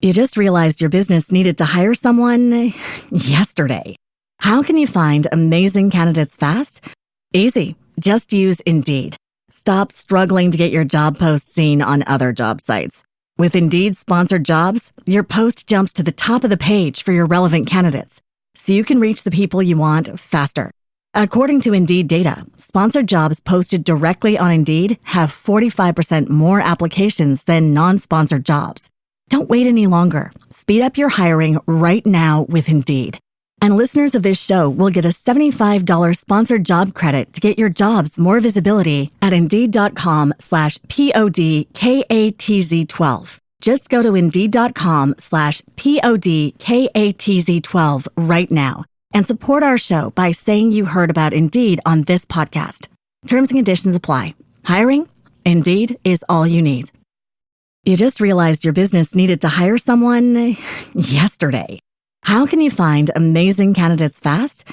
You just realized your business needed to hire someone yesterday. How can you find amazing candidates fast? Easy. Just use Indeed. Stop struggling to get your job post seen on other job sites. With Indeed sponsored jobs, your post jumps to the top of the page for your relevant candidates, so you can reach the people you want faster. According to Indeed data, sponsored jobs posted directly on Indeed have 45% more applications than non-sponsored jobs. Don't wait any longer. Speed up your hiring right now with Indeed. And listeners of this show will get a $75 sponsored job credit to get your jobs more visibility at Indeed.com/PODKATZ12. Just go to Indeed.com/PODKATZ12 right now and support our show by saying you heard about Indeed on this podcast. Terms and conditions apply. Hiring? Indeed is all you need. You just realized your business needed to hire someone yesterday. How can you find amazing candidates fast?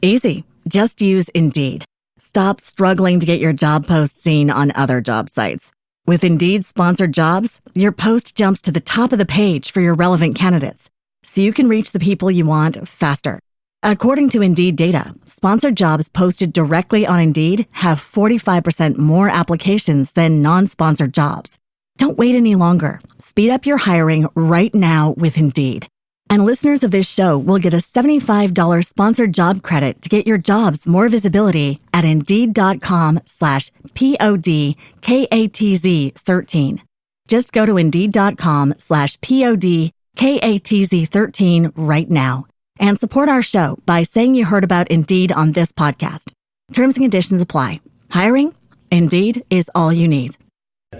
Easy. Just use Indeed. Stop struggling to get your job post seen on other job sites. With Indeed sponsored jobs, your post jumps to the top of the page for your relevant candidates, so you can reach the people you want faster. According to Indeed data, sponsored jobs posted directly on Indeed have 45% more applications than non-sponsored jobs. Don't wait any longer. Speed up your hiring right now with Indeed. And listeners of this show will get a $75 sponsored job credit to get your jobs more visibility at Indeed.com/PODKATZ13. Just go to Indeed.com/PODKATZ13 right now and support our show by saying you heard about Indeed on this podcast. Terms and conditions apply. Hiring? Indeed is all you need.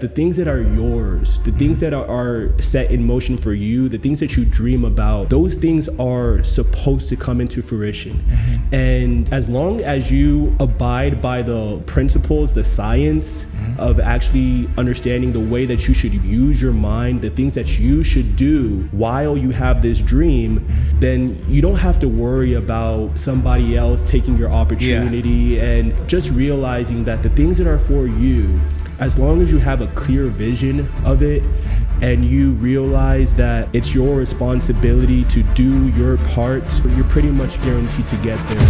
The things that are yours, the things that are set in motion for you, the things that you dream about, those things are supposed to come into fruition. Mm-hmm. And as long as you abide by the principles, the science of actually understanding the way that you should use your mind, the things that you should do while you have this dream, then you don't have to worry about somebody else taking your opportunity and just realizing that the things that are for you, as long as you have a clear vision of it and you realize that it's your responsibility to do your part, you're pretty much guaranteed to get there.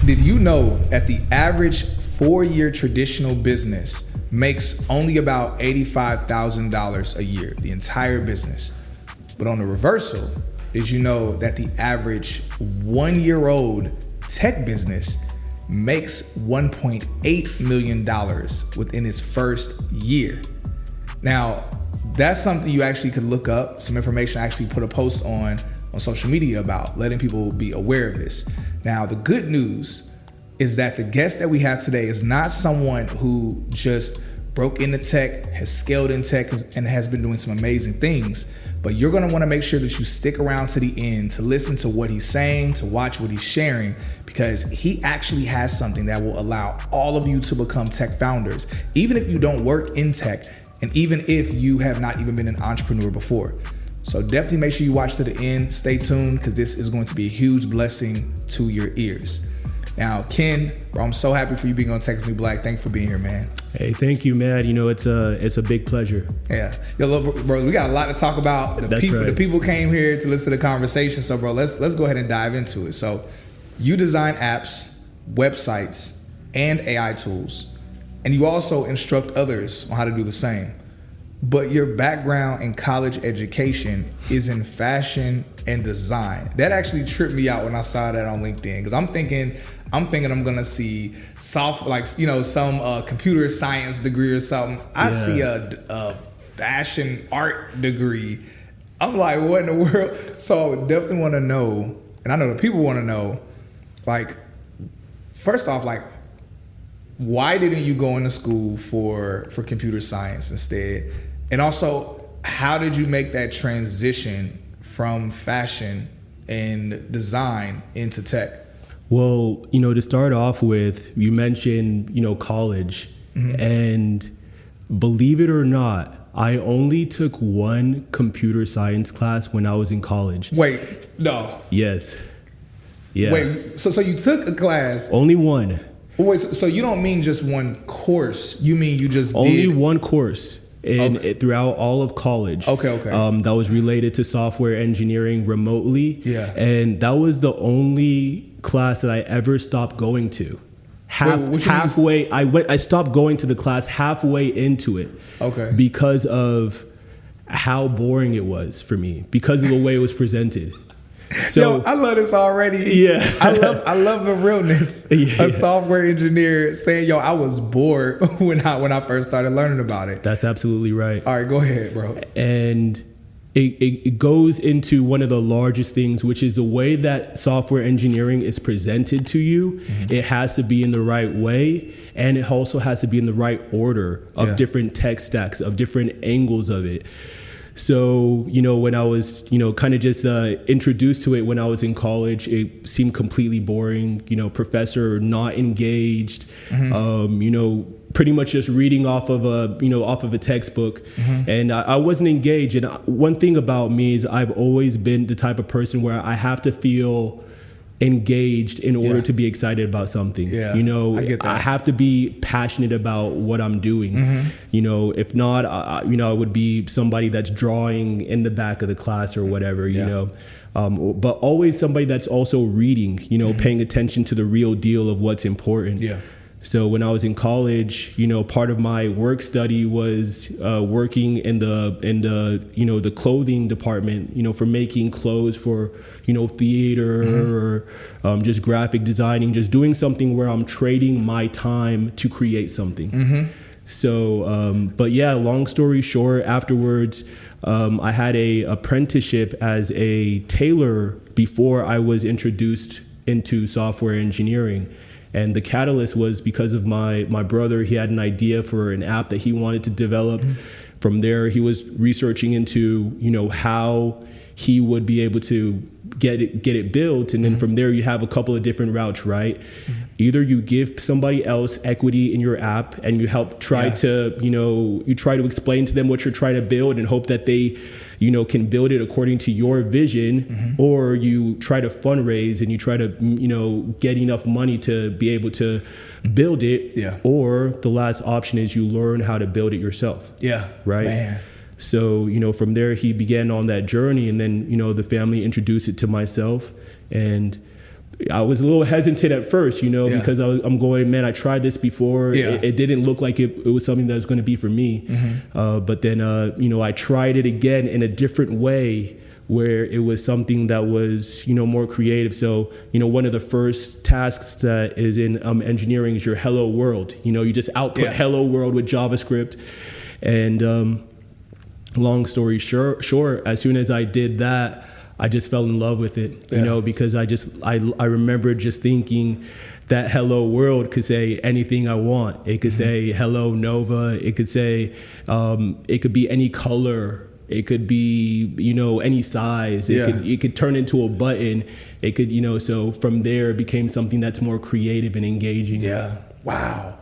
Did you know that the average 4-year traditional business makes only about $85,000 a year, the entire business? But on the reversal, did you know that the average 1-year-old tech business makes $1.8 million within its first year? Now, that's something you actually could look up, some information. I actually put a post on social media about letting people be aware of this. Now, the good news is that the guest that we have today is not someone who just broke into tech, has scaled in tech, and has been doing some amazing things. But you're gonna wanna make sure that you stick around to the end to listen to what he's saying, to watch what he's sharing, because he actually has something that will allow all of you to become tech founders, even if you don't work in tech, and even if you have not even been an entrepreneur before. So definitely make sure you watch to the end, stay tuned, because this is going to be a huge blessing to your ears. Now, Ken, bro, I'm so happy for you being on Tech is the New Black. Thanks for being here, man. Hey, thank you, man. You know, it's a big pleasure. Yeah. Yo, look, bro, we got a lot to talk about. The people came here to listen to the conversation. So, bro, let's go ahead and dive into it. So, you design apps, websites, and AI tools, and you also instruct others on how to do the same. But your background in college education is in fashion and design. That actually tripped me out when I saw that on LinkedIn, because I'm thinking I'm gonna see some computer science degree or something. I see a fashion art degree. I'm like, what in the world? So definitely want to know, and I know the people want to know, like, first off, like, why didn't you go into school for computer science instead? And also, how did you make that transition from fashion and design into tech? Well, to start off with, you mentioned, college. Mm-hmm. And believe it or not, I only took one computer science class when I was in college. Wait, no. Yes. Yeah. Wait, so you took a class? Only one. Wait, so you don't mean just one course? You mean you just only one course? throughout all of college. Okay. That was related to software engineering remotely. Yeah. And that was the only class that I ever stopped going to. Halfway, I stopped going to the class halfway into it. Okay. Because of how boring it was for me, because of the way it was presented. So I love this already. Yeah. I love the realness. A software engineer saying, I was bored when I first started learning about it. That's absolutely right. All right, go ahead, bro. And it goes into one of the largest things, which is the way that software engineering is presented to you. Mm-hmm. It has to be in the right way, and it also has to be in the right order of different tech stacks, of different angles of it. So, when I was, kind of just introduced to it when I was in college, it seemed completely boring, professor not engaged, pretty much just reading off of a textbook. Mm-hmm. And I wasn't engaged. And one thing about me is I've always been the type of person where I have to feel engaged in order to be excited about something. Yeah, I get that. I have to be passionate about what I'm doing. Mm-hmm. If not, I would be somebody that's drawing in the back of the class or whatever, but always somebody that's also reading, paying attention to the real deal of what's important. Yeah. So when I was in college, part of my work study was working in the clothing department, for making clothes for, theater or just graphic designing, just doing something where I'm trading my time to create something. Mm-hmm. So, but yeah, long story short, afterwards, I had a apprenticeship as a tailor before I was introduced into software engineering. And the catalyst was because of my brother. He had an idea for an app that he wanted to develop. Mm-hmm. From there, he was researching into, how he would be able to get it built. And then from there, you have a couple of different routes, right? Mm-hmm. Either you give somebody else equity in your app and you help try to, you try to explain to them what you're trying to build and hope that they, can build it according to your vision, or you try to fundraise and you try to, get enough money to be able to build it. Yeah. Or the last option is you learn how to build it yourself. Yeah. Right. Man. So, from there he began on that journey, and then, the family introduced it to myself, and I was a little hesitant at first, because I'm going, man, I tried this before. Yeah. It didn't look like it was something that was going to be for me. Mm-hmm. But then, I tried it again in a different way where it was something that was, more creative. So, one of the first tasks that is in engineering is your hello world. You just output hello world with JavaScript. And long story short, as soon as I did that, I just fell in love with it, because I remember just thinking that hello world could say anything I want. It could say hello Nova. It could say, it could be any color. It could be, any size. It could turn into a button. It could, so from there it became something that's more creative and engaging. Yeah. Wow.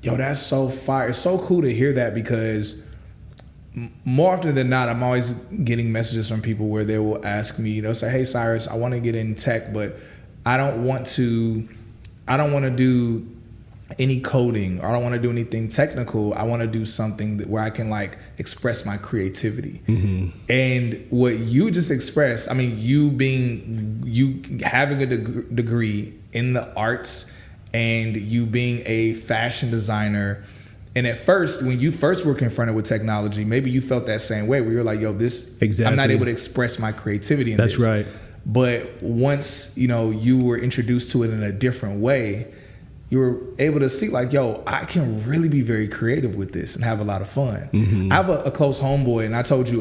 Yo, that's so fire. It's so cool to hear that, because more often than not, I'm always getting messages from people where they will ask me, they'll say, hey, Cyrus, I want to get in tech, but I don't want to do any coding, or I don't want to do anything technical. I want to do something where I can express my creativity. Mm-hmm. And what you just expressed, I mean, you having a degree in the arts and you being a fashion designer. And at first, when you first were confronted with technology, maybe you felt that same way where you're like, yo, I'm not able to express my creativity in this. That's right. But once, you were introduced to it in a different way, you were able to see yo, I can really be very creative with this and have a lot of fun. Mm-hmm. I have a close homeboy, and I told you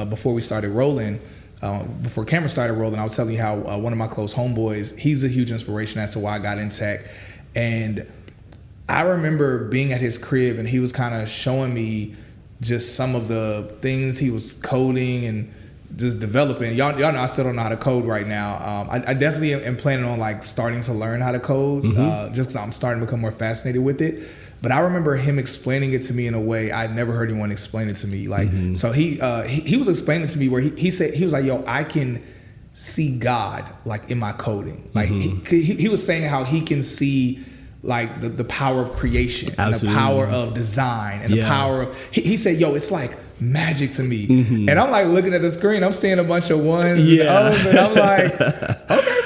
before we started rolling, before camera started rolling, I was telling you how one of my close homeboys, he's a huge inspiration as to why I got in tech. And I remember being at his crib, and he was kind of showing me just some of the things he was coding and just developing. Y'all know I still don't know how to code right now. I definitely am planning on starting to learn how to code, just because I'm starting to become more fascinated with it. But I remember him explaining it to me in a way I'd never heard anyone explain it to me. So he was explaining it to me where he said, he was like, yo, I can see God in my coding. He was saying how he can see like the power of creation, Absolutely. and the power of design, and the power of, he said, yo, it's like magic to me. And I'm like looking at the screen, I'm seeing a bunch of ones and O's, and I'm like, okay,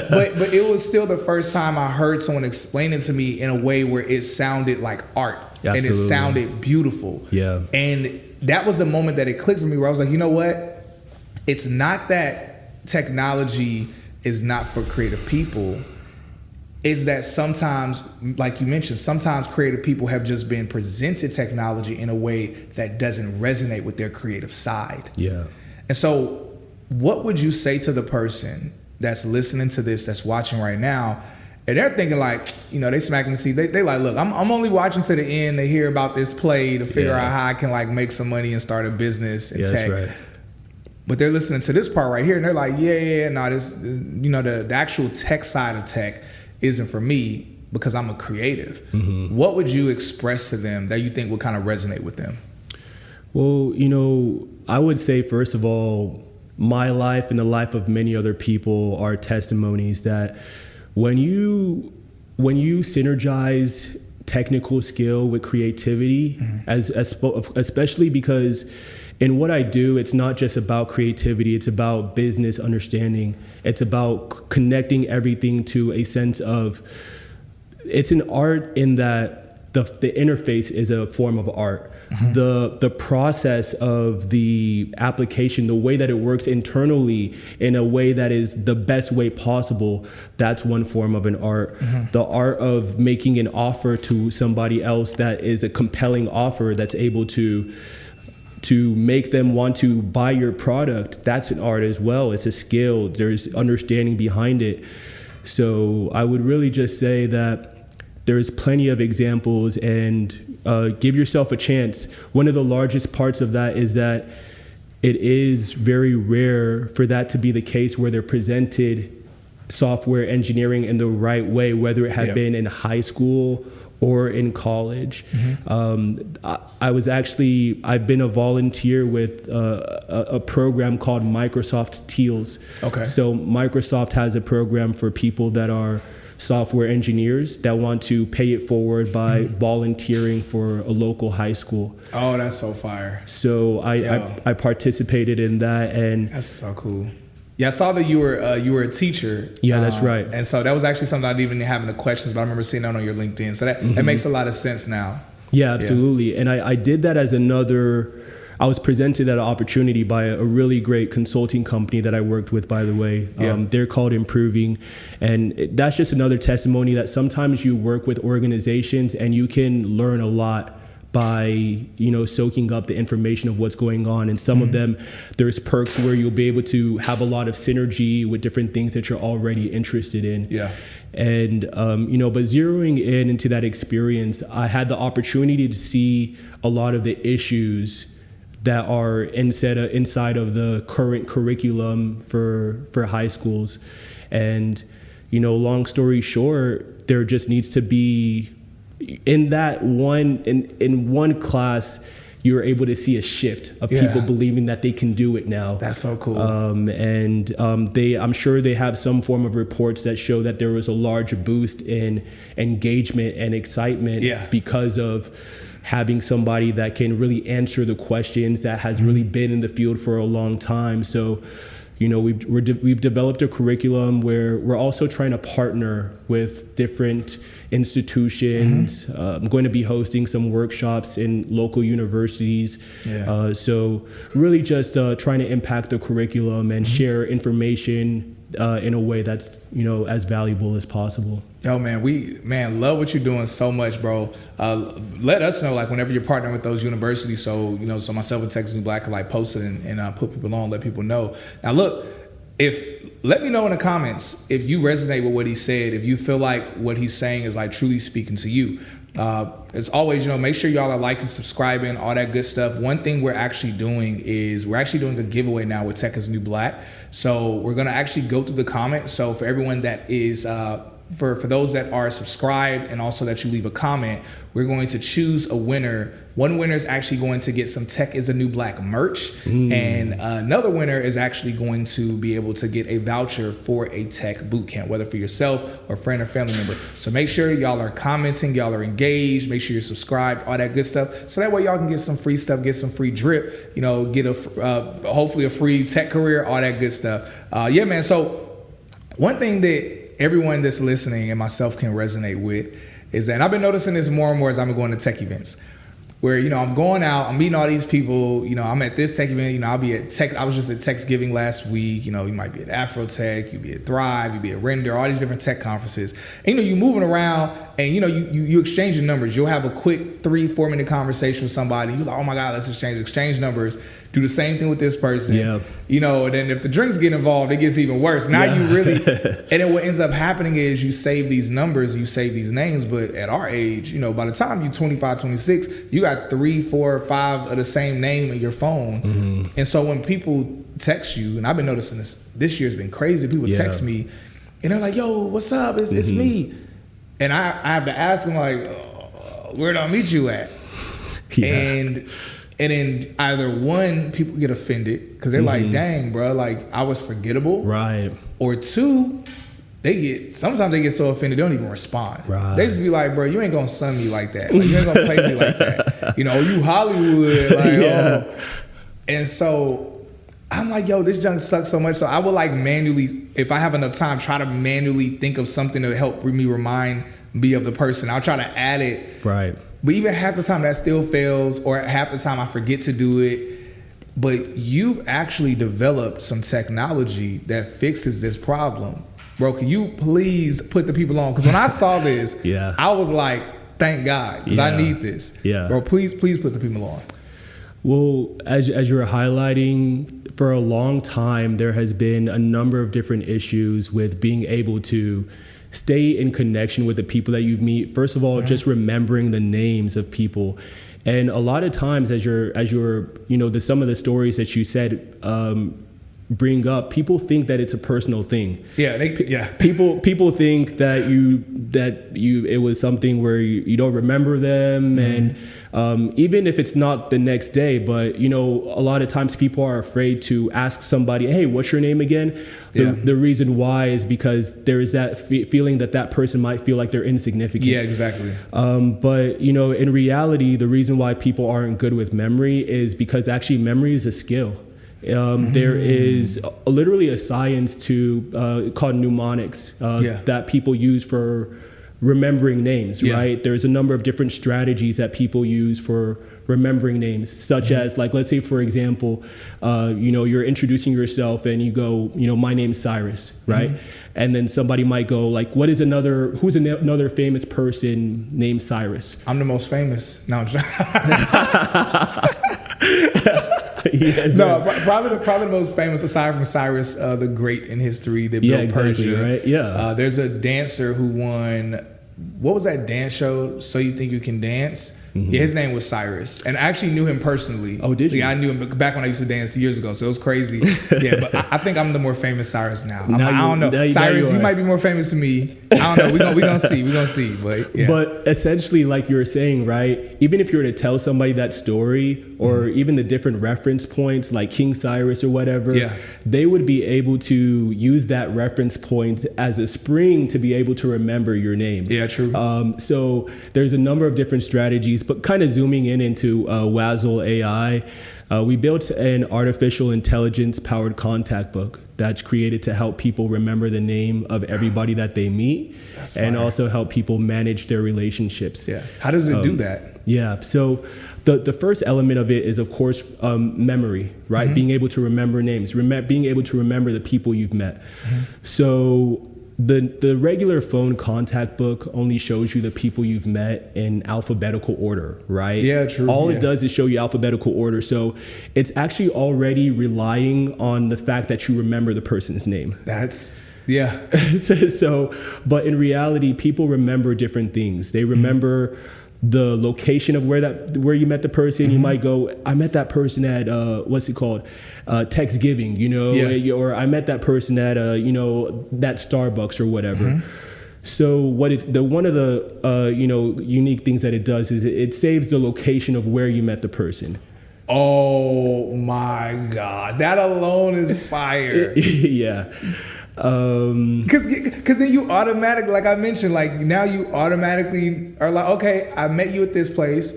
bro. But it was still the first time I heard someone explain it to me in a way where it sounded like art. Absolutely. And it sounded beautiful. Yeah. And that was the moment that it clicked for me, where I was like, you know what? It's not that technology is not for creative people. Is that sometimes, like you mentioned, sometimes creative people have just been presented technology in a way that doesn't resonate with their creative side. Yeah. And so what would you say to the person that's listening to this, that's watching right now, and they're thinking like, you know, they smacking the seat. They like, look, I'm only watching to the end to hear about this play, to figure out how I can like make some money and start a business in tech. That's right. But they're listening to this part right here, and they're like, no, this, you know, the actual tech side of tech isn't for me because I'm a creative. Mm-hmm. What would you express to them that you think would kind of resonate with them? Well, you know, I would say, first of all, my life and the life of many other people are testimonies that when you synergize technical skill with creativity, mm-hmm. Especially because in what I do, it's not just about creativity, it's about business understanding. It's about connecting everything to a sense of, it's an art in that the interface is a form of art. Mm-hmm. The process of the application, the way that it works internally in a way that is the best way possible, that's one form of an art. Mm-hmm. The art of making an offer to somebody else that is a compelling offer that's able to make them want to buy your product, that's an art as well. It's a skill. There's understanding behind it. So I would really just say that there's plenty of examples, and give yourself a chance. One of the largest parts of that is that it is very rare for that to be the case where they're presented software engineering in the right way, whether it had been in high school or in college. Mm-hmm. I've been a volunteer with a program called Microsoft Teals. Okay. So Microsoft has a program for people that are software engineers that want to pay it forward by volunteering for a local high school. Oh, that's so fire. So I participated in that, and that's so cool. Yeah, I saw that you were a teacher. Yeah, that's right. And so that was actually something I didn't even have in the questions, but I remember seeing that on your LinkedIn. So that makes a lot of sense now. Yeah, absolutely. Yeah. And I did that as I was presented that opportunity by a really great consulting company that I worked with, by the way. They're called Improving. And that's just another testimony that sometimes you work with organizations and you can learn a lot by, you know, soaking up the information of what's going on. And some of them, there's perks where you'll be able to have a lot of synergy with different things that you're already interested in. Yeah. And, you know, but zeroing into that experience, I had the opportunity to see a lot of the issues that are inside of the current curriculum for high schools. And, you know, long story short, there just needs to be, in one class, you're able to see a shift of people believing that they can do it now. That's so cool. I'm sure they have some form of reports that show that there was a large boost in engagement and excitement because of having somebody that can really answer the questions, that has really been in the field for a long time. So, you know, we've developed a curriculum where we're also trying to partner with different institutions. I'm going to be hosting some workshops in local universities. So really just trying to impact the curriculum and share information in a way that's, you know, as valuable as possible. Yo, man, love what you're doing so much, bro. Let us know, like, whenever you're partnering with those universities. So, you know, so myself and techisthenewblack can like post it and put people on, let people know. Now, look, let me know in the comments if you resonate with what he said, if you feel like what he's saying is like truly speaking to you. As always, you know, make sure y'all are liking, subscribing, all that good stuff. One thing we're actually doing is doing a giveaway now with Tech is New Black. So we're going to actually go through the comments. So for everyone that is for those that are subscribed and also that you leave a comment, we're going to choose a winner. One winner is actually going to get some Tech is the New Black merch. And another winner is actually going to be able to get a voucher for a tech bootcamp, whether for yourself or friend or family member. So make sure y'all are commenting, y'all are engaged, make sure you're subscribed, all that good stuff. So that way y'all can get some free stuff, get some free drip, you know, get a hopefully a free tech career, all that good stuff. Yeah, man. So one thing that everyone that's listening and myself can resonate with is that, and I've been noticing this more and more as I'm going to tech events, where, you know, I'm going out, I'm meeting all these people, you know, I'm at this tech event, you know, I'll be at tech, I was just at Techsgiving last week, you know, you might be at Afrotech, you'll be at Thrive, you'll be at Render, all these different tech conferences. And, you know, you're moving around and, you know, you exchange your numbers. You'll have a quick 3-4 minute conversation with somebody. You're like, oh my God, let's exchange numbers. Do the same thing with this person. Yeah. You know, and then if the drinks get involved, it gets even worse. Now you really, and then what ends up happening is you save these numbers, you save these names, but at our age, you know, by the time you're 25, 26, you got 3, 4, 5 of the same name in your phone. And so when people text you, and I've been noticing this year's been crazy, people text me and they're like, yo, what's up? It's me. And I have to ask them, like, where do I meet you at? And then either one, people get offended because they're like, dang, bro, like I was forgettable. Right. Or two, sometimes they get so offended, they don't even respond. Right. They just be like, bro, you ain't gonna sun me like that. Like, you ain't gonna play me like that. You know, you Hollywood, like, oh. And so I'm like, yo, this junk sucks so much. So I would like manually, if I have enough time, try to manually think of something to help me remind me of the person. I'll try to add it. Right. But even half the time that still fails, or half the time I forget to do it. But you've actually developed some technology that fixes this problem. Bro, can you please put the people on? Because when I saw this, I was like, thank God, because I need this. Bro, please put the people on. Well, as you were highlighting, for a long time, there has been a number of different issues with being able to stay in connection with the people that you meet. First of all, just remembering the names of people. And a lot of times as you're, you know, some of the stories that you said, bring up, people think that it's a personal thing. People think that it was something where you don't remember them. And even if it's not the next day, but you know, a lot of times people are afraid to ask somebody, hey, what's your name again? The reason why is because there is that feeling that person might feel like they're insignificant. Yeah, exactly. But you know, in reality, the reason why people aren't good with memory is because actually memory is a skill. There is literally a science called mnemonics that people use for remembering names, right? There's a number of different strategies that people use for remembering names, such as, like, let's say, for example, you know, you're introducing yourself and you go, you know, my name's Cyrus, right? And then somebody might go, like, who's another famous person named Cyrus? I'm the most famous. No, I'm just probably the most famous, aside from Cyrus, the Great in history that built Persia. Right? There's a dancer who won, what was that dance show? So You Think You Can Dance? Yeah, his name was Cyrus, and I actually knew him personally. Oh, did you? Yeah, I knew him back when I used to dance years ago, so it was crazy. Yeah, but I think I'm the more famous Cyrus now. I don't know, Cyrus, you might be more famous than me. I don't know. We gonna see. But yeah. But essentially, like you were saying, right? Even if you were to tell somebody that story, or even the different reference points, like King Cyrus or whatever, they would be able to use that reference point as a spring to be able to remember your name. Yeah, true. So there's a number of different strategies. But kind of zooming into Wazzle AI, we built an artificial intelligence powered contact book that's created to help people remember the name of everybody that they meet, and also help people manage their relationships. Yeah. How does it do that? Yeah. So the first element of it is, of course, memory, right? Being able to remember names, being able to remember the people you've met. So the regular phone contact book only shows you the people you've met in alphabetical order, right? Yeah, true. All it does is show you alphabetical order. So it's actually already relying on the fact that you remember the person's name. But in reality, people remember different things. They remember the location of where you met the person. You might go, I met that person at Techsgiving, you know, or I met that person at that Starbucks or whatever. So one of the unique things that it does is it saves the location of where you met the person. Oh my God, that alone is fire. Yeah. Because then you automatically, like I mentioned, like now you automatically are like, okay, I met you at this place.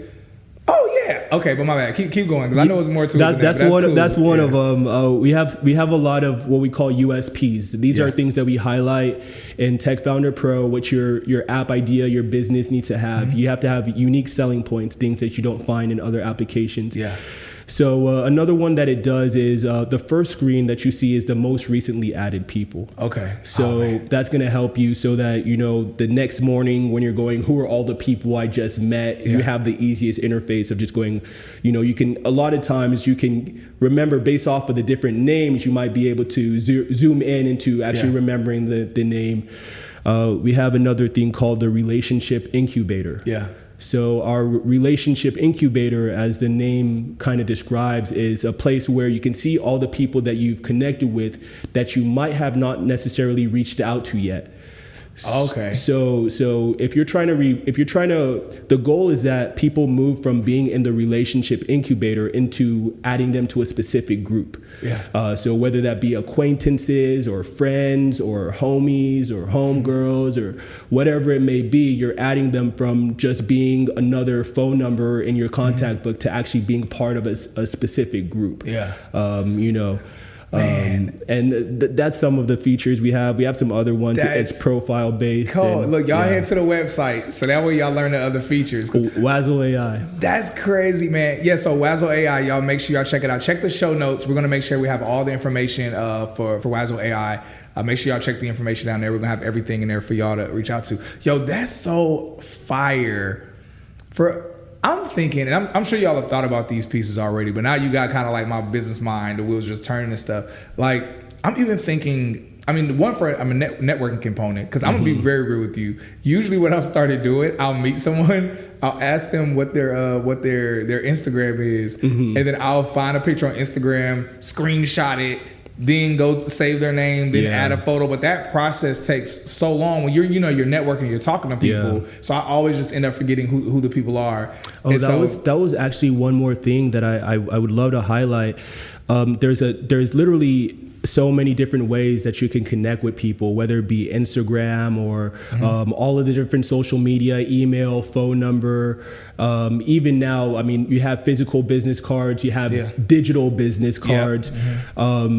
Oh yeah, okay, but my bad. Keep going because I know there's more to it. That's one of them. We have a lot of what we call USPs. These are things that we highlight in TechFounder Pro, which your app idea, your business needs to have. You have to have unique selling points, things that you don't find in other applications. Yeah. So another one that it does is the first screen that you see is the most recently added people. Okay. So that's going to help you so that, the next morning when you're going, who are all the people I just met? You have the easiest interface of just going, you can, a lot of times you can remember based off of the different names, you might be able to zoom in into actually remembering the name. We have another thing called the relationship incubator. Yeah. So our relationship incubator, as the name kind of describes, is a place where you can see all the people that you've connected with that you might have not necessarily reached out to yet. Okay. So if you're trying to, the goal is that people move from being in the relationship incubator into adding them to a specific group. Yeah. So whether that be acquaintances or friends or homies or homegirls or whatever it may be, you're adding them from just being another phone number in your contact book to actually being part of a specific group. Yeah. That's some of the features we have. We have some other ones. It's profile based. Cool. Look, y'all head to the website so that way y'all learn the other features. Wazzle AI. That's crazy, man. Yeah, so Wazzle AI, y'all make sure y'all check it out. Check the show notes. We're gonna make sure we have all the information for Wazzle AI. Make sure y'all check the information down there. We're gonna have everything in there for y'all to reach out to. Yo, that's so fire. I'm thinking, and I'm sure y'all have thought about these pieces already, but now you got kind of like my business mind, the wheels just turning and stuff. Like, I'm even thinking, one for a networking component, because I'm going to be very real with you. Usually when I've started doing, I'll meet someone, I'll ask them what their Instagram is, and then I'll find a picture on Instagram, screenshot it, then go save their name, then add a photo. But that process takes so long when you're networking, you're talking to people. Yeah. So I always just end up forgetting who the people are. Oh, that was actually one more thing that I would love to highlight. There's literally so many different ways that you can connect with people, whether it be Instagram or all of the different social media, email, phone number. Even now, you have physical business cards, you have digital business cards. So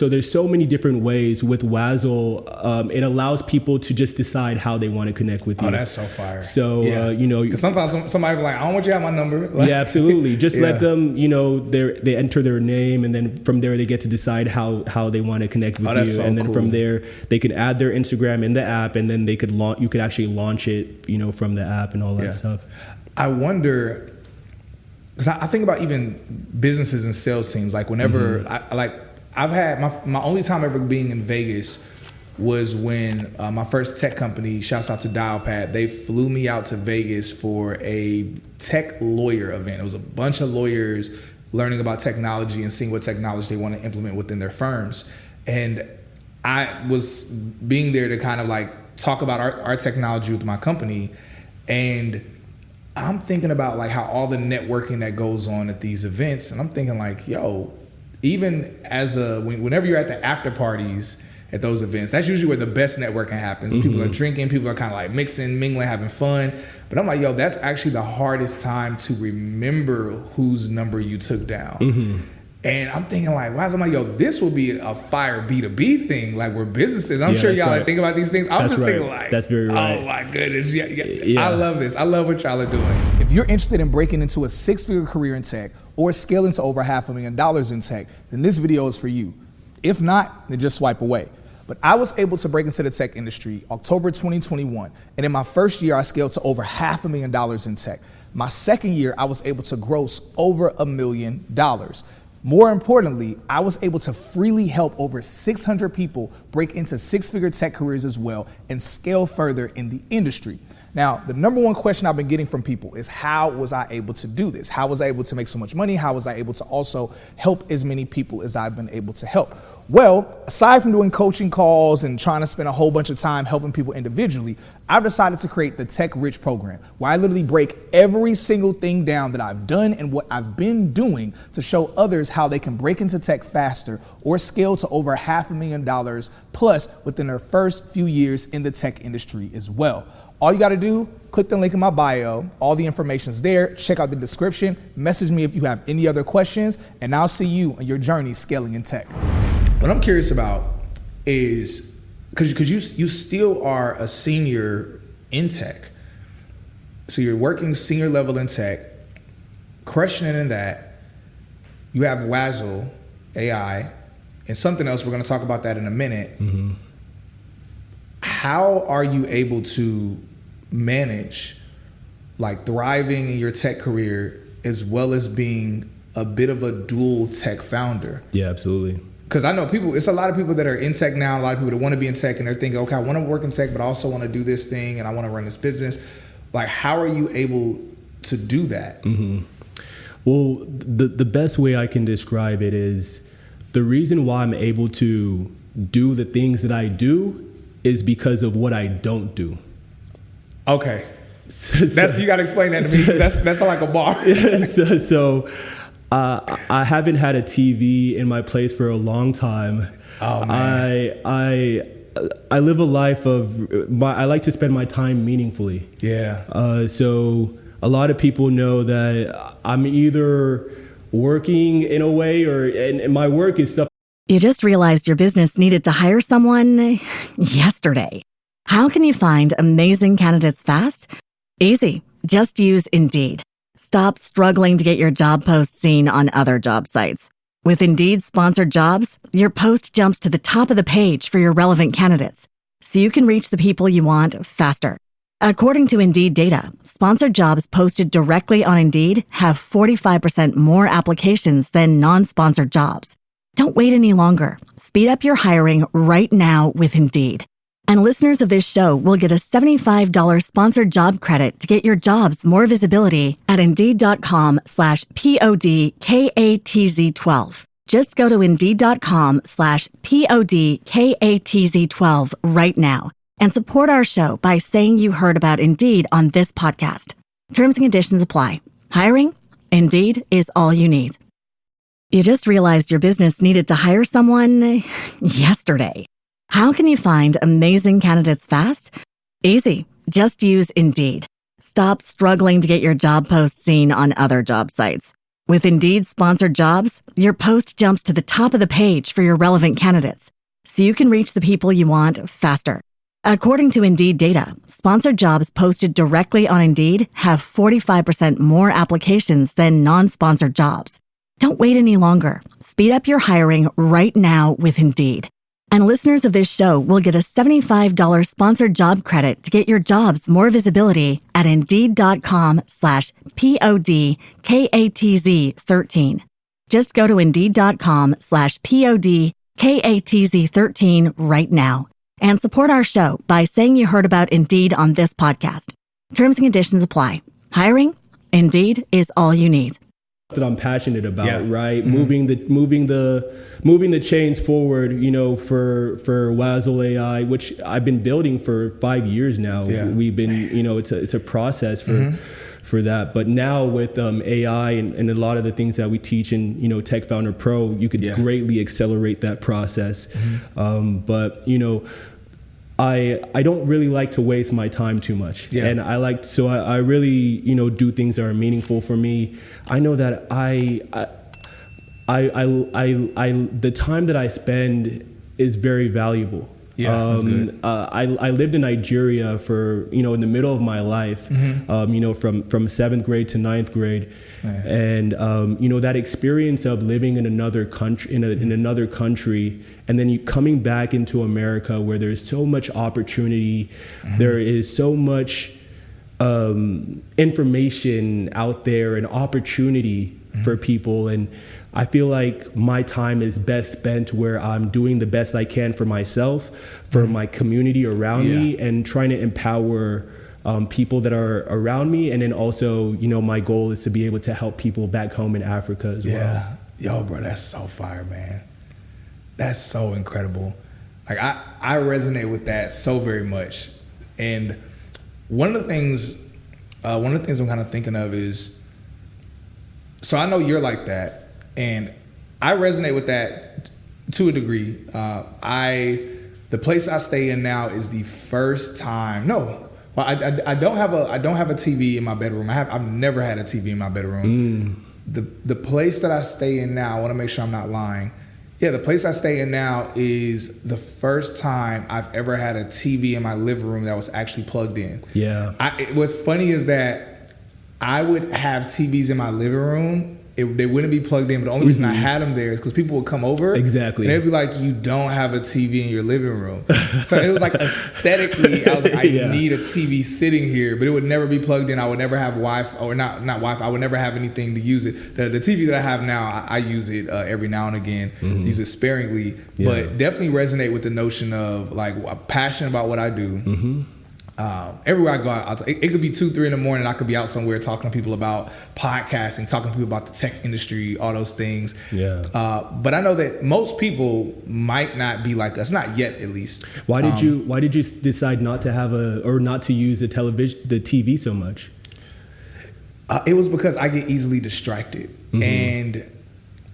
there's so many different ways with Wazzle. It allows people to just decide how they want to connect with you. Oh, that's so fire. So, because sometimes somebody be like, I don't want you to have my number. Like, yeah, absolutely. Just let them, they enter their name, and then from there they get to decide how they want to connect with you. So and then from there they can add their Instagram in the app, and then you could actually launch it, from the app and all that stuff. I wonder, because I think about even businesses and sales teams, like whenever I've had my only time ever being in Vegas was when my first tech company, shouts out to Dialpad, they flew me out to Vegas for a tech lawyer event. It was a bunch of lawyers learning about technology and seeing what technology they want to implement within their firms. And I was being there to kind of like talk about our technology with my company. And I'm thinking about like how all the networking that goes on at these events. And I'm thinking like, yo, even whenever you're at the after parties at those events, that's usually where the best networking happens. People are drinking, people are kind of like mixing, mingling, having fun. But I'm like, yo, that's actually the hardest time to remember whose number you took down. And I'm thinking like, wow, I'm like, yo, this will be a fire B2B thing, like we're businesses. I'm sure y'all think about these things. I'm just thinking like, that's very right. Oh my goodness. Yeah. I love this. I love what y'all are doing. If you're interested in breaking into a 6-figure career in tech or scaling to over $500,000 in tech, then this video is for you. If not, then just swipe away. But I was able to break into the tech industry October 2021. And in my first year, I scaled to over $500,000 in tech. My second year, I was able to gross over $1 million. More importantly, I was able to freely help over 600 people break into 6-figure tech careers as well and scale further in the industry. Now, the number one question I've been getting from people is, how was I able to do this? How was I able to make so much money? How was I able to also help as many people as I've been able to help? Well, aside from doing coaching calls and trying to spend a whole bunch of time helping people individually, I've decided to create the Tech Rich program, where I literally break every single thing down that I've done and what I've been doing to show others how they can break into tech faster or scale to over $500,000 plus within their first few years in the tech industry as well. All you got to do, click the link in my bio. All the information's there. Check out the description. Message me if you have any other questions, and I'll see you on your journey scaling in tech. What I'm curious about is, because you still are a senior in tech, so you're working senior level in tech, crushing it in that. You have Wazzle AI and something else. We're going to talk about that in a minute. Mm-hmm. How are you able to manage like thriving in your tech career as well as being a bit of a dual tech founder? Yeah, absolutely. Because I know it's a lot of people that are in tech now, a lot of people that want to be in tech, and they're thinking, okay, I want to work in tech, but I also want to do this thing and I want to run this business. Like, how are you able to do that? Mm-hmm. Well, the best way I can describe it is, the reason why I'm able to do the things that I do is because of what I don't do. Okay. You got to explain that to me. That's like a bar. I haven't had a TV in my place for a long time. Oh, man. I live a life of, I like to spend my time meaningfully. Yeah. So a lot of people know that I'm either working in a way and my work is stuff. You just realized your business needed to hire someone yesterday. How can you find amazing candidates fast? Easy. Just use Indeed. Stop struggling to get your job post seen on other job sites. With Indeed sponsored jobs, your post jumps to the top of the page for your relevant candidates, so you can reach the people you want faster. According to Indeed data, sponsored jobs posted directly on Indeed have 45% more applications than non-sponsored jobs. Don't wait any longer. Speed up your hiring right now with Indeed. And listeners of this show will get a $75 sponsored job credit to get your jobs more visibility at Indeed.com/PODKATZ12. Just go to Indeed.com/PODKATZ12 right now and support our show by saying you heard about Indeed on this podcast. Terms and conditions apply. Hiring? Indeed is all you need. You just realized your business needed to hire someone yesterday. How can you find amazing candidates fast? Easy. Just use Indeed. Stop struggling to get your job post seen on other job sites. With Indeed sponsored jobs, your post jumps to the top of the page for your relevant candidates, so you can reach the people you want faster. According to Indeed data, sponsored jobs posted directly on Indeed have 45% more applications than non-sponsored jobs. Don't wait any longer. Speed up your hiring right now with Indeed. And listeners of this show will get a $75 sponsored job credit to get your jobs more visibility at Indeed.com/PODKATZ13. Just go to Indeed.com/PODKATZ13 right now and support our show by saying you heard about Indeed on this podcast. Terms and conditions apply. Hiring? Indeed is all you need. That I'm passionate about, yeah. Right? Mm-hmm. Moving the chains forward, for Wazzle AI, which I've been building for 5 years now. Yeah. We've been, it's a process for that. But now with AI and a lot of the things that we teach in, TechFounder Pro, you could greatly accelerate that process. Mm-hmm. But I don't really like to waste my time too much. Yeah. And I really, do things that are meaningful for me. I know that the time that I spend is very valuable. Yeah, that's good. I lived in Nigeria for, in the middle of my life, from 7th grade to 9th grade. And, that experience of living in another country, in another country, and then you coming back into America where there's so much opportunity, there is so much information out there and opportunity for people. And I feel like my time is best spent where I'm doing the best I can for myself, for my community around me, and trying to empower people that are around me. And then also, my goal is to be able to help people back home in Africa as well. Yo, bro, that's so fire, man. That's so incredible. Like I resonate with that so very much. And one of the things I'm kind of thinking of is, so I know you're like that, and I resonate with that to a degree. The place I stay in now is the first time. No, well, I don't have a TV in my bedroom. I've never had a TV in my bedroom. The place that I stay in now, I want to make sure I'm not lying. Yeah, the place I stay in now is the first time I've ever had a TV in my living room that was actually plugged in. Yeah. What's funny is that I would have TVs in my living room. They wouldn't be plugged in, but the only reason I had them there is because people would come over. Exactly. And they'd be like, you don't have a TV in your living room. So it was like aesthetically, I was like, I need a TV sitting here, but it would never be plugged in. I would never have Wi-Fi, or not Wi-Fi. I would never have anything to use it. The TV that I have now, I use it every now and again, use it sparingly, but definitely resonate with the notion of like, I'm passionate about what I do. Everywhere I go, it could be 2, 3 in the morning. I could be out somewhere talking to people about podcasting, talking to people about the tech industry, all those things. Yeah. But I know that most people might not be like us, not yet at least. Why did you decide not to have not to use the TV so much? It was because I get easily distracted, and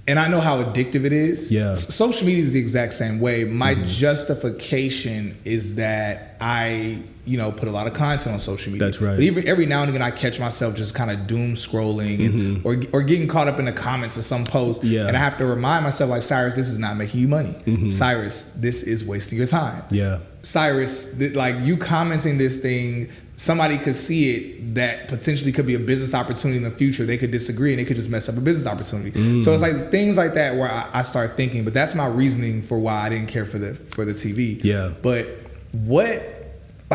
I know how addictive it is. Yeah. Social media is the exact same way. My justification is that I, put a lot of content on social media. That's right. But even every now and again, I catch myself just kind of doom scrolling and, or getting caught up in the comments of some post. Yeah. And I have to remind myself, like, Cyrus, this is not making you money. Cyrus, this is wasting your time. Yeah. Cyrus, like, you commenting this thing, somebody could see it that potentially could be a business opportunity in the future. They could disagree and it could just mess up a business opportunity. So it's like things like that where I start thinking, but that's my reasoning for why I didn't care for the TV. Yeah. But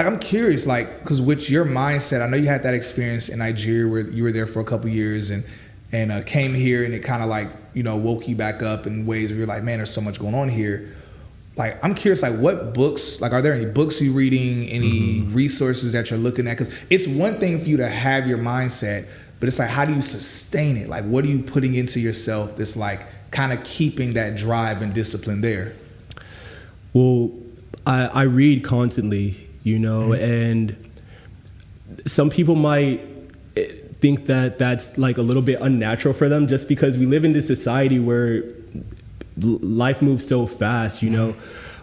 I'm curious, like, because with your mindset, I know you had that experience in Nigeria where you were there for a couple years and came here and it kind of like, woke you back up in ways where you're like, man, there's so much going on here. Like, I'm curious, like, what books, like, are there any books you're reading, any resources that you're looking at? Because it's one thing for you to have your mindset, but it's like, how do you sustain it? Like, what are you putting into yourself that's like kind of keeping that drive and discipline there? Well, I read constantly, and some people might think that that's like a little bit unnatural for them just because we live in this society where life moves so fast,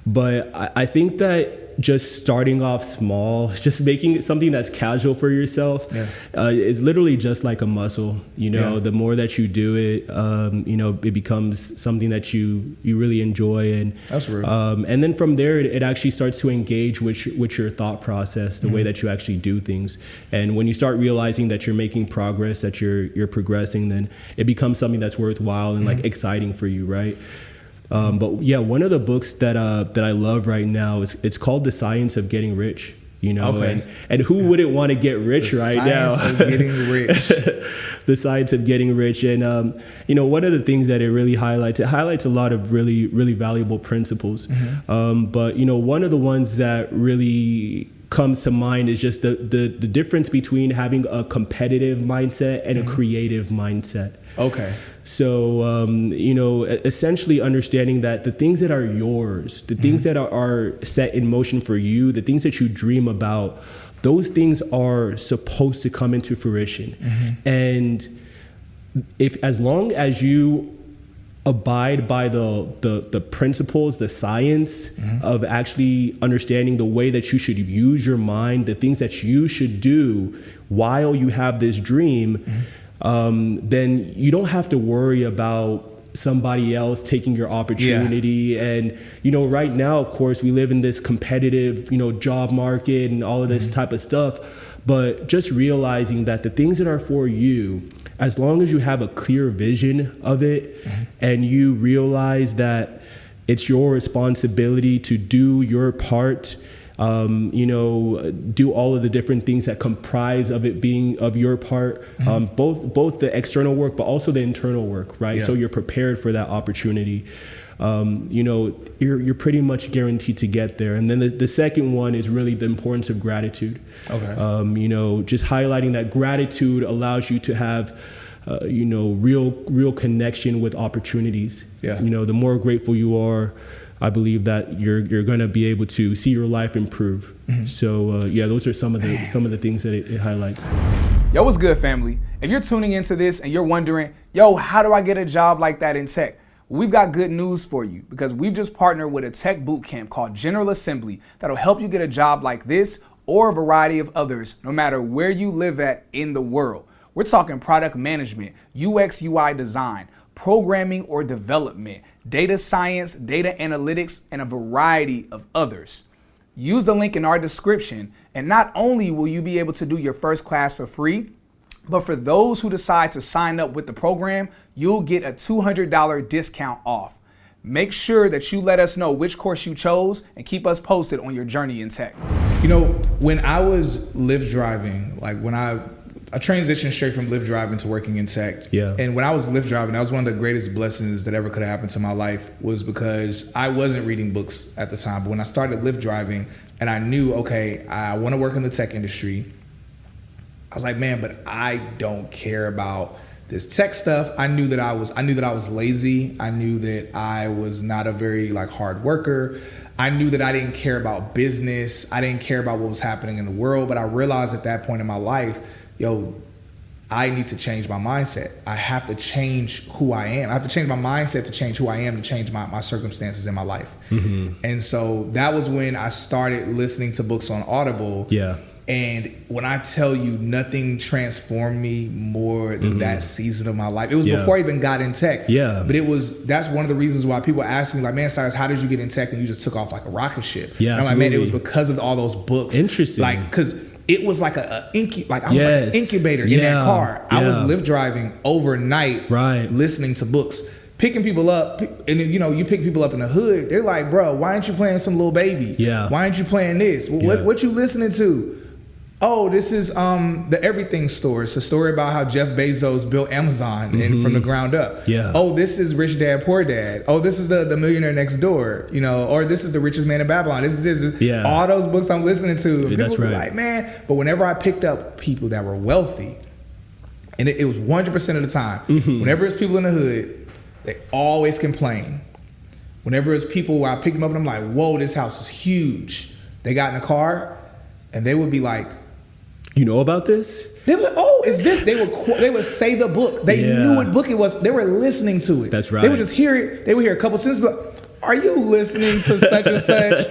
but I think that just starting off small, just making it something that's casual for yourself is literally just like a muscle. The more that you do it, it becomes something that you really enjoy. And that's real. And then from there, it actually starts to engage with your thought process, the way that you actually do things. And when you start realizing that you're making progress, that you're progressing, then it becomes something that's worthwhile and like exciting for you, right? But yeah, one of the books that I love right now it's called The Science of Getting Rich. And who wouldn't want to get rich right now? The Science of Getting Rich. The Science of Getting Rich. And one of the things that it really highlights, a lot of really, really valuable principles. But one of the ones that really comes to mind is just the difference between having a competitive mindset and a creative mindset. Okay. So, essentially understanding that the things that are yours, the things that are set in motion for you, the things that you dream about, those things are supposed to come into fruition. And as long as you abide by the principles, the science of actually understanding the way that you should use your mind, the things that you should do while you have this dream, then you don't have to worry about somebody else taking your opportunity. And, right now, of course, we live in this competitive, job market and all of this type of stuff. But just realizing that the things that are for you, as long as you have a clear vision of it and you realize that it's your responsibility to do your part, do all of the different things that comprise of it being of your part, both the external work, but also the internal work, right? So you're prepared for that opportunity. you're pretty much guaranteed to get there. And then the second one is really the importance of gratitude. Okay. Just highlighting that gratitude allows you to have real connection with opportunities. Yeah. The more grateful you are, I believe that you're going to be able to see your life improve. Mm-hmm. So those are some of the things that it highlights. Yo, what's good, family? If you're tuning into this and you're wondering, yo, how do I get a job like that in tech? We've got good news for you, because we've just partnered with a tech bootcamp called General Assembly that'll help you get a job like this or a variety of others, no matter where you live at in the world. We're talking product management, UX, UI design, programming or development, data science, data analytics, and a variety of others. Use the link in our description, and not only will you be able to do your first class for free, but for those who decide to sign up with the program, you'll get a $200 discount off. Make sure that you let us know which course you chose and keep us posted on your journey in tech. When I was Lyft driving, I transitioned straight from Lyft driving to working in tech. Yeah. And when I was Lyft driving, that was one of the greatest blessings that ever could have happened to my life, was because I wasn't reading books at the time. But when I started Lyft driving and I knew, okay, I want to work in the tech industry, I was like, man, but I don't care about this tech stuff. I knew that I was lazy. I knew that I was not a very hard worker. I knew that I didn't care about business. I didn't care about what was happening in the world. But I realized at that point in my life, I need to change my mindset. I have to change who I am. I have to change my mindset to change who I am, to change my circumstances in my life. Mm-hmm. And so that was when I started listening to books on Audible. Yeah. And when I tell you, nothing transformed me more than that season of my life. It was before I even got in tech. Yeah. But that's one of the reasons why people ask me, man, Cyrus, how did you get in tech? And you just took off like a rocket ship. Yeah. And I'm like, man, it was because of all those books. Interesting. Because it was like I was like an incubator in that car. Yeah. I was Lyft driving overnight, listening to books, picking people up. And you pick people up in the hood. They're like, bro, why aren't you playing some Lil Baby? Yeah. Why aren't you playing this? What you listening to? Oh, this is the Everything Store. It's a story about how Jeff Bezos built Amazon and from the ground up. Yeah. Oh, this is Rich Dad Poor Dad. Oh, this is the Millionaire Next Door. Or this is The Richest Man in Babylon. This is all those books I'm listening to. Yeah, people be like, man. But whenever I picked up people that were wealthy, and it was 100% of the time, whenever it's people in the hood, they always complain. Whenever it's people where I pick them up and I'm like, whoa, this house is huge. They got in the car and they would be like, you know about this? They were like, oh, is this? They would say the book. They knew what book it was. They were listening to it. That's right. They would just hear it. They would hear a couple sentences, but are you listening to such and such?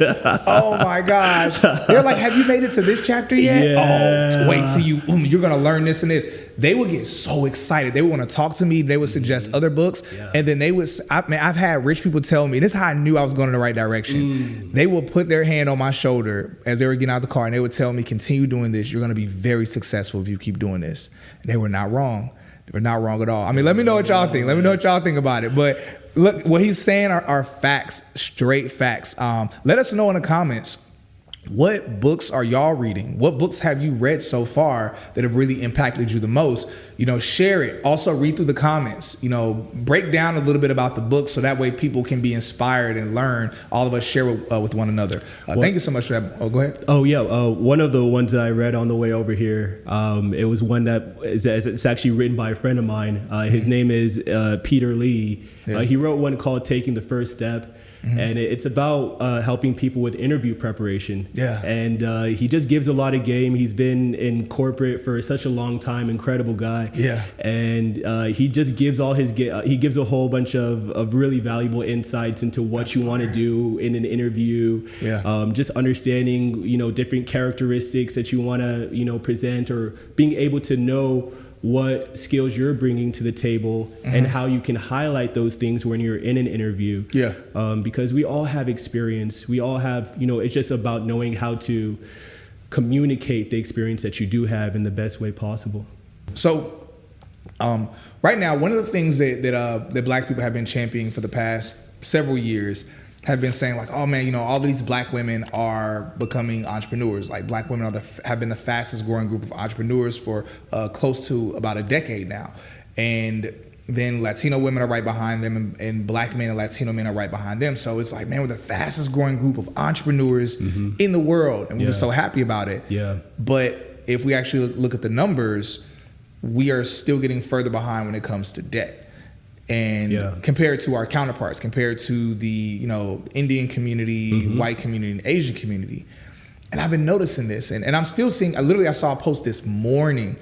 Oh my gosh. They're like, have you made it to this chapter yet? Yeah. Oh, wait till you're going to learn this and this. They would get so excited. They would want to talk to me. They would suggest other books. Yeah. And then I've had rich people tell me, this is how I knew I was going in the right direction. They would put their hand on my shoulder as they were getting out of the car and they would tell me, continue doing this. You're going to be very successful if you keep doing this. And they were not wrong. They were not wrong at all. I mean, let me know what y'all think. Let me know what y'all think about it. But look, what he's saying are facts, straight facts. Let us know in the comments, what books are y'all reading? What books have you read so far that have really impacted you the most? Share it. Also read through the comments. Break down a little bit about the book so that way people can be inspired and learn. All of us share with one another. Thank you so much for that. Oh, go ahead. Oh, yeah. One of the ones that I read on the way over here, it was one that it's actually written by a friend of mine. His name is Peter Lee. Yeah. He wrote one called Taking the First Step. Mm-hmm. And it's about helping people with interview preparation. Yeah. And he just gives a lot of game. He's been in corporate for such a long time, incredible guy. Yeah. And he just gives he gives a whole bunch of really valuable insights into what you want to do in an interview. Yeah. Just understanding, different characteristics that you want to, present, or being able to know what skills you're bringing to the table and how you can highlight those things when you're in an interview. Yeah. Because we all have experience. We all have, it's just about knowing how to communicate the experience that you do have in the best way possible. So right now, one of the things that Black people have been championing for the past several years have been saying oh man, all these Black women are becoming entrepreneurs. Black women have been the fastest growing group of entrepreneurs for close to about a decade now. And Then Latino women are right behind them, and Black men and Latino men are right behind them. So it's like, man, we're the fastest growing group of entrepreneurs in the world, and we were so happy about it. Yeah. But if we actually look at the numbers, we are still getting further behind when it comes to debt. And compared to our counterparts, compared to the Indian community, white community, and Asian community. And I've been noticing this, and I'm still seeing. I saw a post this morning.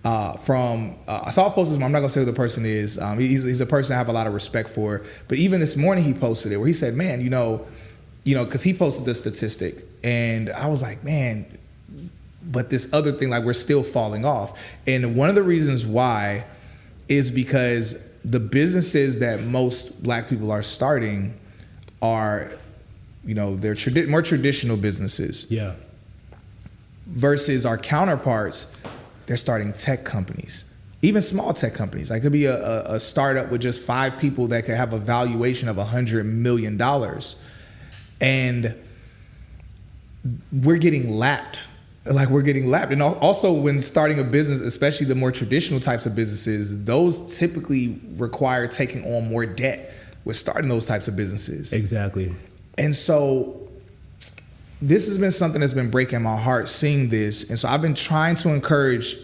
I saw a post this morning. I'm not gonna say who the person is. He's a person I have a lot of respect for. But even this morning, he posted it where he said, "Man, because he posted the statistic, and I was like, man, but this other thing, like we're still falling off." And one of the reasons why is because the businesses that most Black people are starting are, they're more traditional businesses. Yeah. Versus our counterparts, they're starting tech companies, even small tech companies. Like it could be a startup with just 5 people that could have a valuation of $100 million. And we're getting lapped. And also when starting a business, especially the more traditional types of businesses, those typically require taking on more debt with starting those types of businesses. Exactly. And so this has been something that's been breaking my heart, seeing this. And so I've been trying to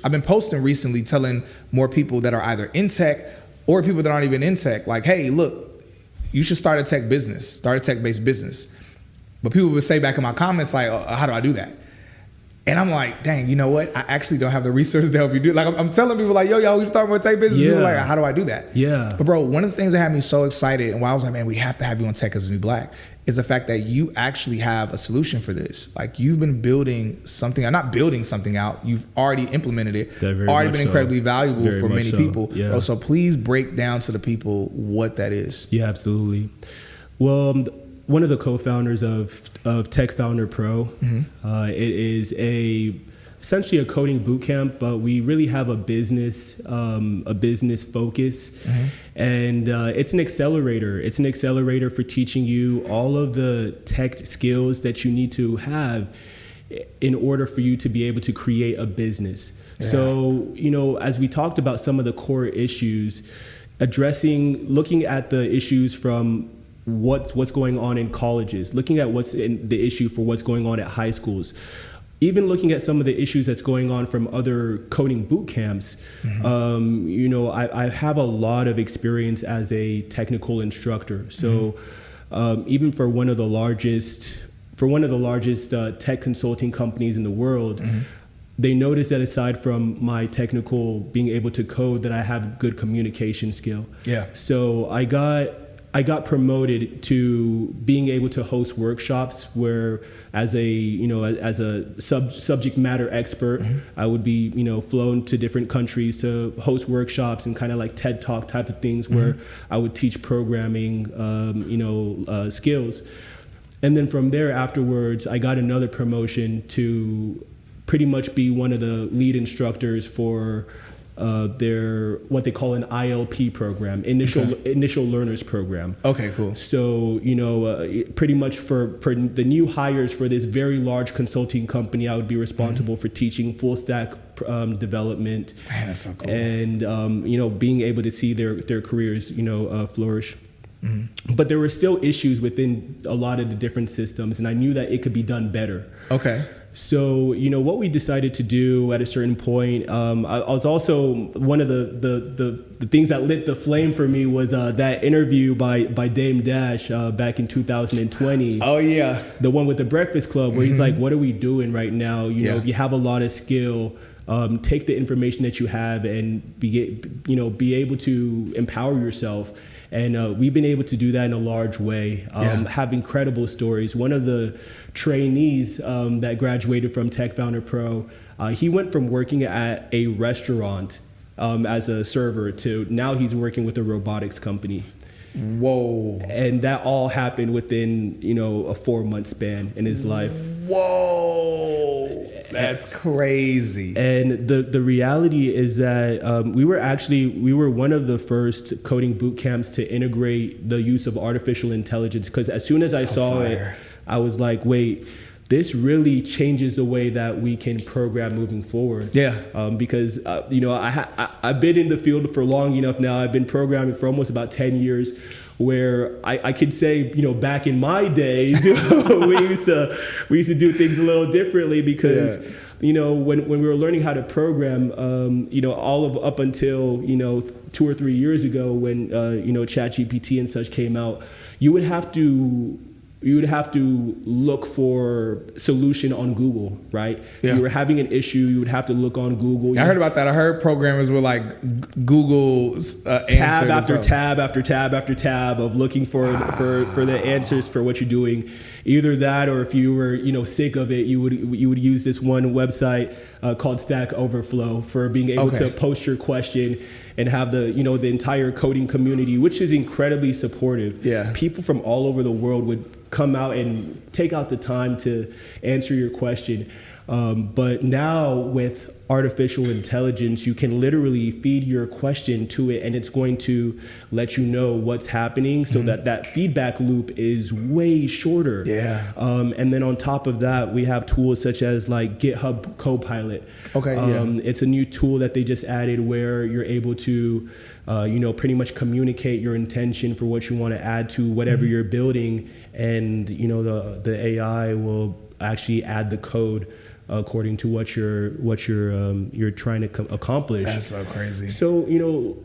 I've been posting recently, telling more people that are either in tech or people that aren't even in tech, like, hey, look, you should start a tech-based business. But people would say back in my comments, like, oh, how do I do that? And I'm like, dang, you know what? I actually don't have the resources to help you do it. Like, I'm telling people, like, yo, we start with a tech business. People are like, how do I do that? Yeah. But bro, one of the things that had me so excited, and why I was like, man, we have to have you on Tech as the New Black, is the fact that you actually have a solution for this. Like, you've been building something, not building something out, you've already implemented it, already been incredibly valuable for many people. Yeah. Bro, so please break down to the people what that is. Yeah, absolutely. Well, one of the co-founders of TechFounder Pro. It is essentially a coding bootcamp, but we really have a business focus, and it's an accelerator. It's an accelerator for teaching you all of the tech skills that you need to have in order for you to be able to create a business. Yeah. So, as we talked about some of the core issues, looking at the issues from what's going on in colleges, looking at what's in the issue for what's going on at high schools, even looking at some of the issues that's going on from other coding boot camps. I have a lot of experience as a technical instructor. So even for one of the largest tech consulting companies in the world, they noticed that aside from my technical being able to code, that I have good communication skill. Yeah. So I got promoted to being able to host workshops where, as a subject matter expert, I would be flown to different countries to host workshops and kind of like TED Talk type of things where I would teach programming skills. And then from there afterwards, I got another promotion to pretty much be one of the lead instructors for their what they call an ILP program, initial learners program. Okay, cool. So pretty much for the new hires for this very large consulting company, I would be responsible for teaching full stack development. Man, that's so cool. And being able to see their careers flourish. But there were still issues within a lot of the different systems, and I knew that it could be done better. Okay. So, what we decided to do at a certain point, I was also, one of the things that lit the flame for me was that interview by Dame Dash back in 2020. Oh, yeah. The one with the Breakfast Club, where he's like, what are we doing right now? If you have a lot of skill, take the information that you have and be able to empower yourself. And we've been able to do that in a large way, have incredible stories. One of the trainees that graduated from TechFounder Pro, he went from working at a restaurant as a server to now he's working with a robotics company. Whoa. And that all happened within, a 4-month span in his life. Whoa. That's crazy. And the reality is that we were one of the first coding boot camps to integrate the use of artificial intelligence, because as soon as I saw it, I was like, wait, this really changes the way that we can program moving forward. Because I've been in the field for long enough now. I've been programming for almost about 10 years, where I could say, back in my days, we used to do things a little differently, because when we were learning how to program, all of up until 2 or 3 years ago, when ChatGPT and such came out, you would have to look for solution on Google, right? If you were having an issue, you would have to look on Google. I heard about that. I heard programmers were like Google's tab after tab after tab after tab of looking for the answers for what you're doing. Either that, or if you were sick of it, you would use this one website called Stack Overflow for being able to post your question and have the the entire coding community, which is incredibly supportive. People from all over the world would come out and take out the time to answer your question. But now with artificial intelligence, you can literally feed your question to it, and it's going to let you know what's happening, so that feedback loop is way shorter. And then on top of that, we have tools such as like GitHub Copilot. It's a new tool that they just added, where you're able to pretty much communicate your intention for what you want to add to whatever you're building, and the AI will actually add the code according to what you're trying to accomplish. That's so crazy. So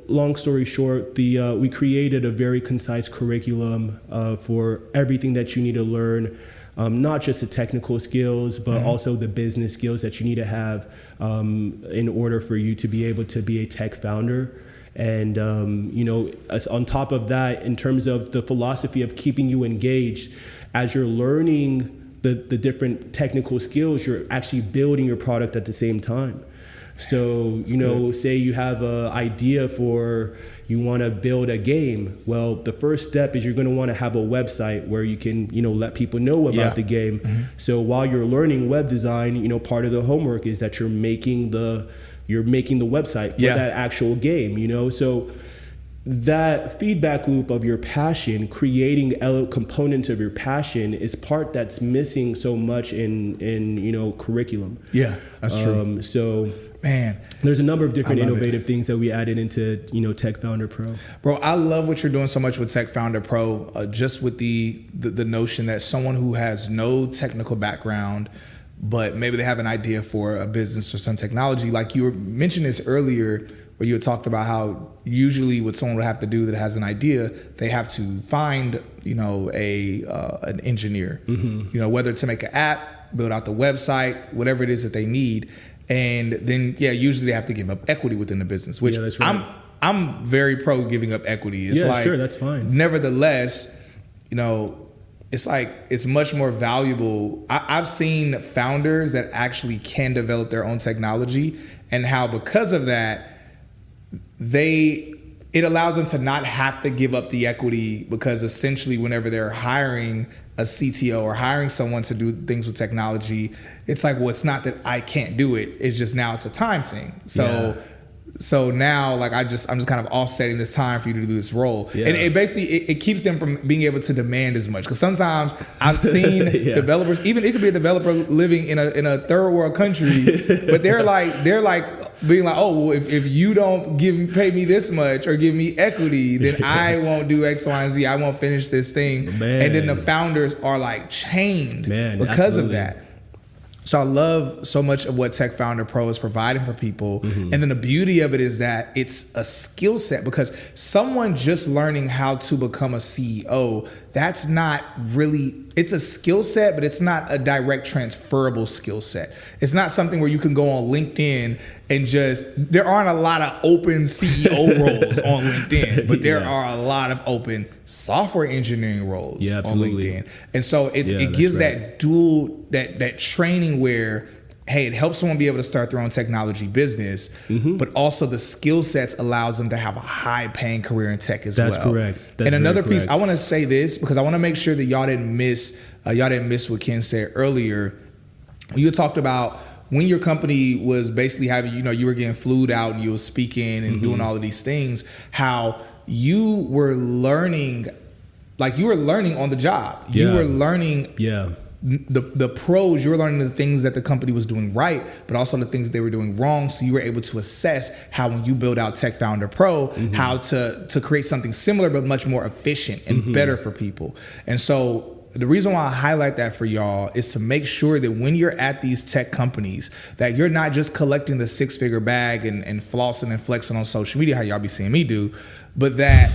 long story short, we created a very concise curriculum for everything that you need to learn. Not just the technical skills, but also the business skills that you need to have in order for you to be able to be a tech founder. And on top of that, in terms of the philosophy of keeping you engaged, as you're learning the different technical skills, you're actually building your product at the same time. So, say you have an idea for, you want to build a game. Well, the first step is you're going to want to have a website where you can, let people know about the game. So while you're learning web design, part of the homework is that you're making the website for that actual game, So that feedback loop of your passion, creating components of your passion, is part that's missing so much in curriculum. That's true. So man, there's a number of different innovative things that we added into TechFounder Pro. Bro, I love what you're doing so much with TechFounder Pro, just with the notion that someone who has no technical background, but maybe they have an idea for a business or some technology, like you were mentioning this earlier, where you had talked about how usually what someone would have to do that has an idea, they have to find, an engineer, whether to make an app, build out the website, whatever it is that they need. And then, usually they have to give up equity within the business, which that's right. I'm very pro giving up equity. It's sure, that's fine. Nevertheless, it's like, it's much more valuable. I've seen founders that actually can develop their own technology, and how because of that, it allows them to not have to give up the equity, because essentially whenever they're hiring a CTO or hiring someone to do things with technology, it's like, well, it's not that I can't do it. It's just now it's a time thing. So now, like, I'm just kind of offsetting this time for you to do this role. And it basically, it keeps them from being able to demand as much. Because sometimes I've seen developers, even it could be a developer living in a third world country, but they're like being like, oh, well, if you don't pay me this much or give me equity, then I won't do X, Y, and Z. I won't finish this thing. And then the founders are like chained because of that. So I love so much of what TechFounder Pro is providing for people. And then the beauty of it is that it's a skill set, because someone just learning how to become a CEO, that's not really, it's a skill set, but it's not a direct transferable skill set. It's not something where you can go on LinkedIn and there aren't a lot of open CEO roles on LinkedIn, but there are a lot of open software engineering roles on LinkedIn. And so it gives that dual, that training where, hey, it helps someone be able to start their own technology business, but also the skill sets allows them to have a high paying career in tech as well. That's correct. And another piece, I want to say this because I want to make sure that y'all didn't miss what Ken said earlier. You talked about when your company was basically having, you were getting flued out and you were speaking and doing all of these things, how you were learning on the job. You were learning the pros, you were learning the things that the company was doing right, but also the things they were doing wrong. So you were able to assess how, when you build out TechFounder Pro, how to create something similar but much more efficient and better for people. And so the reason why I highlight that for y'all is to make sure that when you're at these tech companies, that you're not just collecting the 6-figure bag and flossing and flexing on social media, how y'all be seeing me do, but that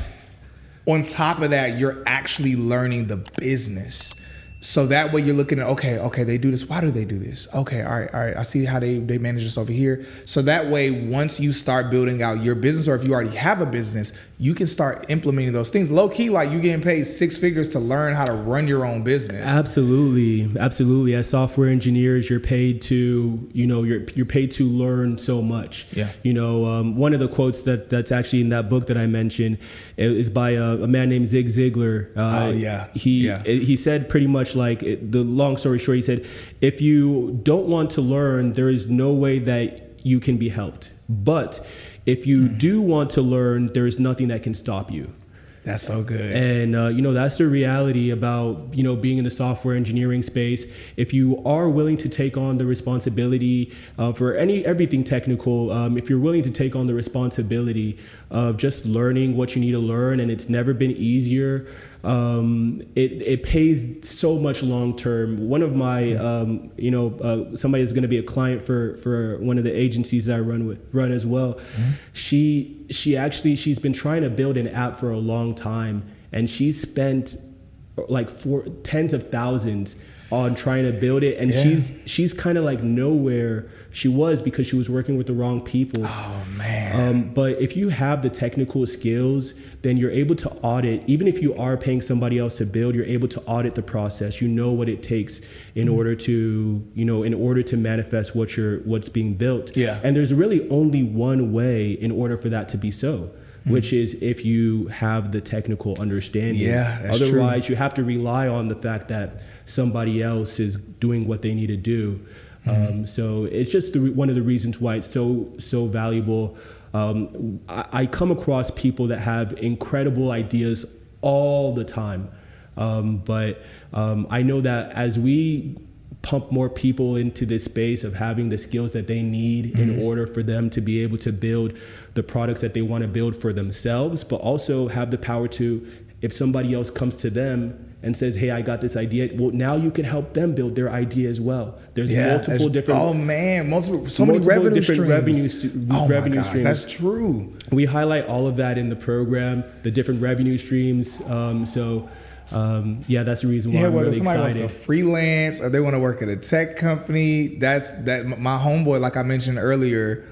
on top of that, you're actually learning the business. So that way you're looking at, okay, they do this. Why do they do this? Okay, all right. I see how they manage this over here. So that way, once you start building out your business, or if you already have a business, you can start implementing those things. Low key, like you getting paid 6 figures to learn how to run your own business. Absolutely. As software engineers, you're paid to, you're paid to learn so much. Yeah. One of the quotes that's actually in that book that I mentioned is by a man named Zig Ziglar. He said pretty much, like, the long story short, he said, if you don't want to learn, there is no way that you can be helped. But if you do want to learn, there is nothing that can stop you. That's so good. And, that's the reality about, being in the software engineering space. If you are willing to take on the responsibility for everything technical, if you're willing to take on the responsibility of just learning what you need to learn, and it's never been easier, it pays so much long term. One of my, somebody is going to be a client for one of the agencies that I run as well. She's been trying to build an app for a long time, and she's spent like tens of thousands on trying to build it, and she's kind of like nowhere she was because she was working with the wrong people. Oh man. But if you have the technical skills, then you're able to audit. Even if you are paying somebody else to build, you're able to audit the process. You know what it takes in order to manifest what's being built. Yeah. And there's really only one way in order for that to be so, which is if you have the technical understanding. Yeah, that's Otherwise, true. you have to rely on the fact that somebody else is doing what they need to do. So it's just one of the reasons why it's so valuable. I come across people that have incredible ideas all the time. But I know that as we pump more people into this space of having the skills that they need in order for them to be able to build the products that they want to build for themselves, but also have the power to, if somebody else comes to them and says, hey, I got this idea, well, now you can help them build their idea as well. There's multiple different... Oh man, so many revenue streams. revenue streams. That's true. We highlight all of that in the program, the different revenue streams. That's the reason why I'm whether really somebody excited. wants to freelance or they want to work at a tech company, my homeboy, like I mentioned earlier,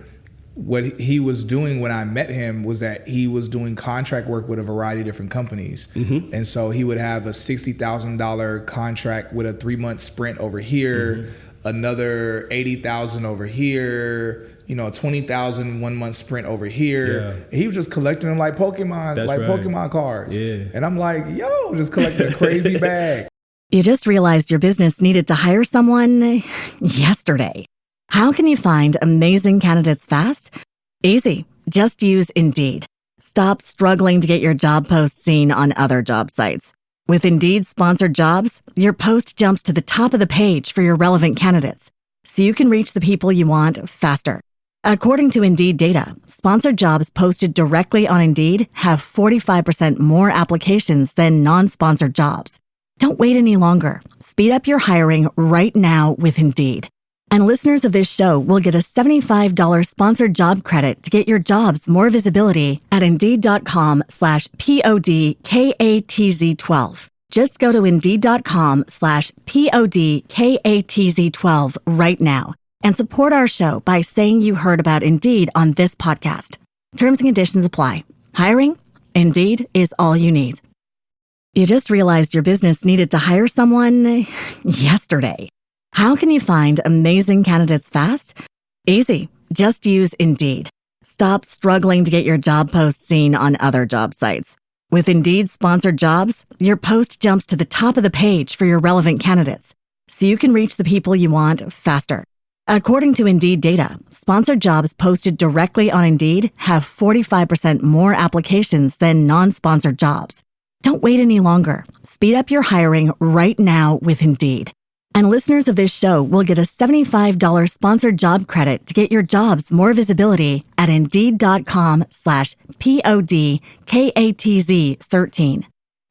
what he was doing when I met him was that he was doing contract work with a variety of different companies. And so he would have a $60,000 contract with a 3-month sprint over here, another $80,000 over here, a $20,000 1-month sprint over here. Yeah. He was just collecting them like Pokemon, Pokemon cards. Yeah. And I'm like, just collecting a crazy bag. You just realized your business needed to hire someone yesterday. How can you find amazing candidates fast? Easy. Just use Indeed. Stop struggling to get your job post seen on other job sites. With Indeed sponsored jobs, your post jumps to the top of the page for your relevant candidates, so you can reach the people you want faster. According to Indeed data, sponsored jobs posted directly on Indeed have 45% more applications than non-sponsored jobs. Don't wait any longer. Speed up your hiring right now with Indeed. And listeners of this show will get a $75 sponsored job credit to get your jobs more visibility at Indeed.com/PODKATZ12. Just go to Indeed.com/PODKATZ12 right now and support our show by saying you heard about Indeed on this podcast. Terms and conditions apply. Hiring? Indeed is all you need. You just realized your business needed to hire someone yesterday. How can you find amazing candidates fast? Easy. Just use Indeed. Stop struggling to get your job post seen on other job sites. With Indeed sponsored jobs, your post jumps to the top of the page for your relevant candidates, so you can reach the people you want faster. According to Indeed data, sponsored jobs posted directly on Indeed have 45% more applications than non-sponsored jobs. Don't wait any longer. Speed up your hiring right now with Indeed. And listeners of this show will get a $75 sponsored job credit to get your jobs more visibility at Indeed.com/PODKATZ13.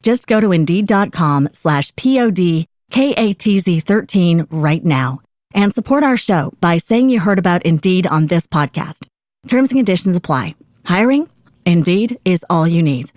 Just go to Indeed.com/PODKATZ13 right now and support our show by saying you heard about Indeed on this podcast. Terms and conditions apply. Hiring? Indeed is all you need.